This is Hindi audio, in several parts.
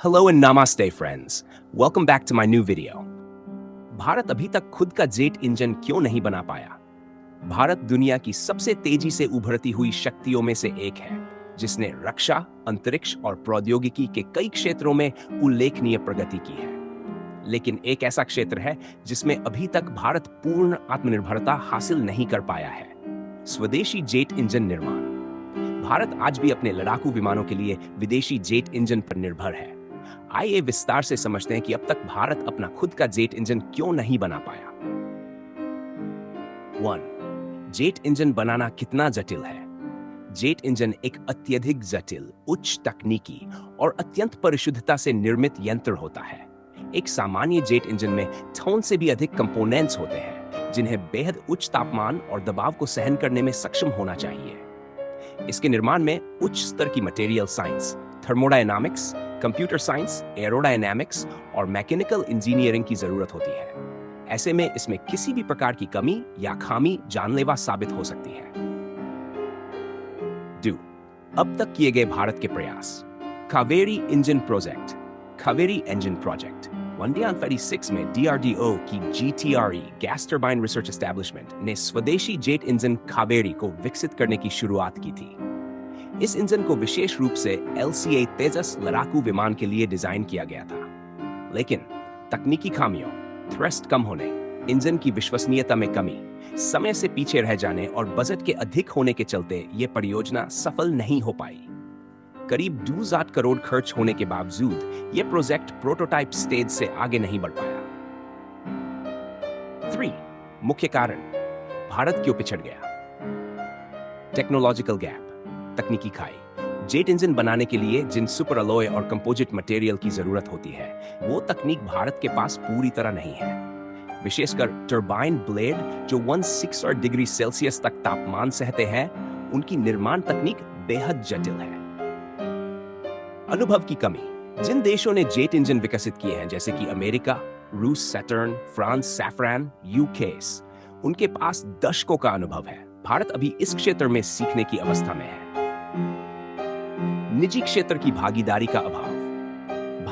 Hello and namaste friends. Welcome back to my new video. Bharat अभी तक खुद का जेट इंजन क्यों नहीं बना पाया? भारत दुनिया की सबसे तेजी से उभरती हुई शक्तियों में से एक है, जिसने रक्षा, अंतरिक्ष और प्रौद्योगिकी के कई क्षेत्रों में उल्लेखनीय प्रगति की है। लेकिन एक ऐसा क्षेत्र है जिसमें अभी तक भारत पूर्ण आत्मनिर्भरता हासिल नहीं कर पाया है, स्वदेशी जेट इंजन निर्माण। भारत आज भी अपने लड़ाकू विमानों के लिए विदेशी जेट इंजन पर निर्भर है। आइए विस्तार से समझते हैं कि अब तक भारत अपना खुद का जेट इंजन क्यों नहीं बना पाया। 1. जेट इंजन बनाना कितना जटिल है? जेट इंजन एक अत्यधिक जटिल, उच्च तकनीकी और अत्यंत परिशुद्धता से निर्मित यंत्र होता है। एक सामान्य जेट इंजन में टन से भी अधिक कंपोनेंट्स होते हैं, जिन्हें बेहद उच्च तापमान और दबाव को सहन करने में सक्षम होना चाहिए। इसके निर्माण में उच्च स्तर की material science, thermodynamics, computer science, aerodynamics और मैकेनिकल इंजीनियरिंग की जरूरत होती है। ऐसे में इसमें किसी भी प्रकार की कमी या खामी जानलेवा साबित हो सकती है। 2. अब तक किए गए भारत के प्रयास। Kaveri engine project, Kaveri engine project 1946 में DRDO की GTRE gas turbine research establishment ने स्वदेशी जेट इंजन कावेरी को विकसित करने की शुरुआत की थी। इस इंजन को विशेष रूप से LCA तेजस लड़ाकू विमान के लिए डिजाइन किया गया था, लेकिन तकनीकी खामियों, थ्रस्ट कम होने, इंजन की विश्वसनीयता में कमी, समय से पीछे रह जाने और बजट के अधिक होने के चलते यह परियोजना सफल नहीं हो पाई। करीब 2,000 करोड़ खर्च होने के बावजूद यह प्रोजेक्ट प्रोटोटाइप स्टेज से आगे नहीं बढ़ पाया। 3. मुख्य कारण, भारत क्यों पिछड़ गया? टेक्नोलॉजिकल गैप, तकनीकी खाई। जेट इंजन बनाने के लिए जिन सुपर अलॉय और कंपोजिट मटेरियल की जरूरत होती है, वो तकनीक भारत के पास पूरी तरह नहीं है। विशेषकर टरबाइन ब्लेड जो 160 डिग्री सेल्सियस तक तापमान सहते हैं, उनकी निर्माण तकनीक बेहद जटिल है। अनुभव की कमी, जिन देशों ने जेट इंजन विकसित किए हैं जैसे कि अमेरिका, रूस सैटर्न, फ्रांस सैफ्रन, यूकेस, उनके पास दशकों का अनुभव है। भारत अभी इस क्षेत्र में सीखने की अवस्था में है। निजी क्षेत्र की भागीदारी का अभाव,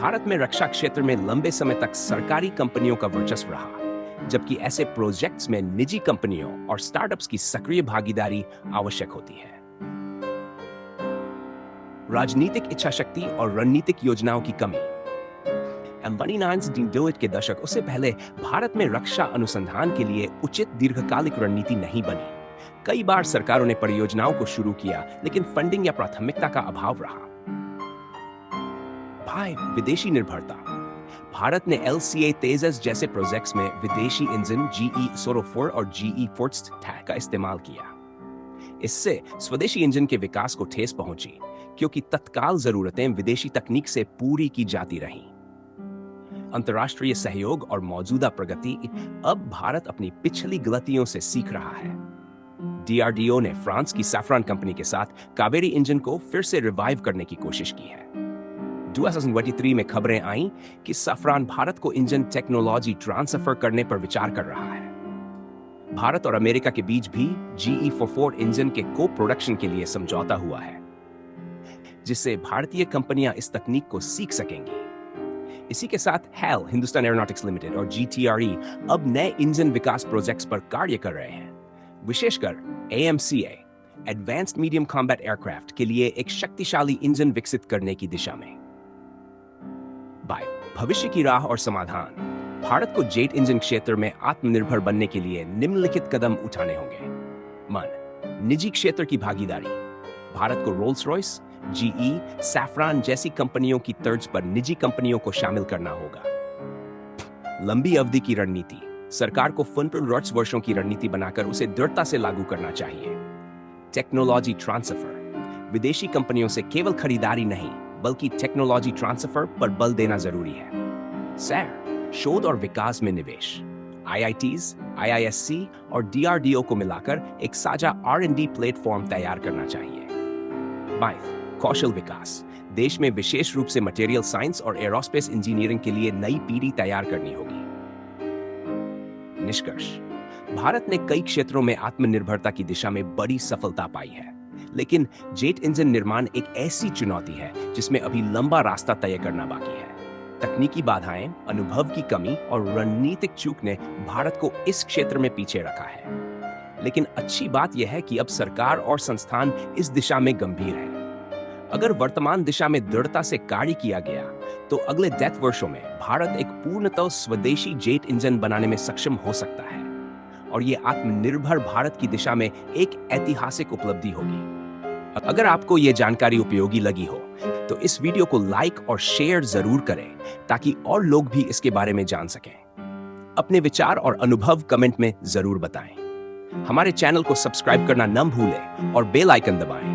भारत में रक्षा क्षेत्र में लंबे समय तक सरकारी कंपनियों का वर्चस्व रहा, जबकि ऐसे प्रोजेक्ट्स में निजी कंपनियों और स्टार्टअप्स की सक्रिय भागीदारी आवश्यक होती है। राजनीतिक इच्छाशक्ति और रणनीतिक योजनाओं की कमी, के दशक उससे पहले भारत में रक्षा अनुसंधान के लिए उचित दीर्घकालिक रणनीति नहीं बनी। कई बार सरकारों ने परियोजनाओं को शुरू किया, लेकिन फंडिंग या प्राथमिकता का अभाव रहा। विदेशी निर्भरता, भारत ने LCA तेजस जैसे प्रोजेक्ट्स में विदेशी इंजन GE-04 और GE-40 का इस्तेमाल किया। इससे स्वदेशी इंजन के विकास को ठेस पहुंची, क्योंकि तत्काल जरूरतें विदेशी तकनीक से पूरी की जाती रहीं। अंतर्राष्ट्रीय सहयोग और मौजूदा प्रगति, अब भारत अपनी पिछली गलतियों से सीख रहा है। DRDO ने फ्रांस की सैफ्रन कंपनी के साथ कावेरी इंजन को फिर से रिवाइव करने की कोशिश की है। 2023 में खबरें आईं कि सैफ्रन भारत को इंजन टेक्नोलॉजी ट्रांसफर करने पर विचार कर रहा है। भारत और अमेरिका के बीच भी GE-44 इंजन के को प्रोडक्शन के लिए समझौता हुआ है, जिससे भारतीय कंपनियां इस तकनीक को सीख सकेंगी। इसी के साथ HAL हिंदुस्तान एरोनॉटिक्स लिमिटेड और GTRE अब नए इंजन विकास प्रोजेक्ट्स पर कार्य कर रहे हैं, विशेषकर AMCA advanced medium combat aircraft के लिए एक शक्तिशाली इंजन विकसित करने की दिशा में। भविष्य की राह और समाधान, भारत को जेट इंजन क्षेत्र में आत्मनिर्भर बनने के लिए निम्नलिखित कदम उठाने होंगे। निजी क्षेत्र की भागीदारी, भारत को रोल्स रॉयस, GE, सैफ्रन जैसी कंपनियों की तर्ज पर निजी कंपनियों को शामिल करना होगा। लंबी अवधि की रणनीति, सरकार को 15 वर्षों की रणनीति बनाकर उसे दृढ़ता से लागू करना चाहिए। टेक्नोलॉजी ट्रांसफर, विदेशी कंपनियों से केवल खरीदारी नहीं, बल्कि टेक्नोलॉजी ट्रांसफर पर बल देना जरूरी है। शोध और विकास में निवेश, IITs, IISc और DRDO को मिलाकर एक साझा R&D प्लेटफॉर्म तैयार करना चाहिए। कौशल विकास, देश में विशेष रूप से मटेरियल साइंस और एरोस्पेस इंजीनियरिंग के लिए नई पीढ़ी तैयार करनी होगी। निष्कर्ष, भारत ने कई क्षेत्रों में आत्मनिर्भरता की दिशा में बड़ी सफलता पाई है, लेकिन जेट इंजन निर्माण एक ऐसी चुनौती है जिसमें अभी लंबा रास्ता तय करना बाकी है। तकनीकी बाधाएं, अनुभव की कमी और रणनीतिक चूक ने भारत को इस क्षेत्र में पीछे रखा है। लेकिन अच्छी बात यह है कि अब सरकार और संस्थान इस दिशा में गंभीर हैं। अगर वर्तमान दिशा में दृढ़ता से कार्य किया गया, तो अगले 10 वर्षों में भारत एक पूर्णतः स्वदेशी जेट इंजन बनाने में सक्षम हो सकता है और ये आत्मनिर्भर भारत की दिशा में एक ऐतिहासिक उपलब्धि होगी। अगर आपको ये जानकारी उपयोगी लगी हो, तो इस वीडियो को लाइक और शेयर जरूर करें ताकि और लोग भी इसके बारे में जान सकें। अपने विचार और अनुभव कमेंट में जरूर बताएं। हमारे चैनल को सब्सक्राइब करना न भूलें और बेल आइकन दबाएं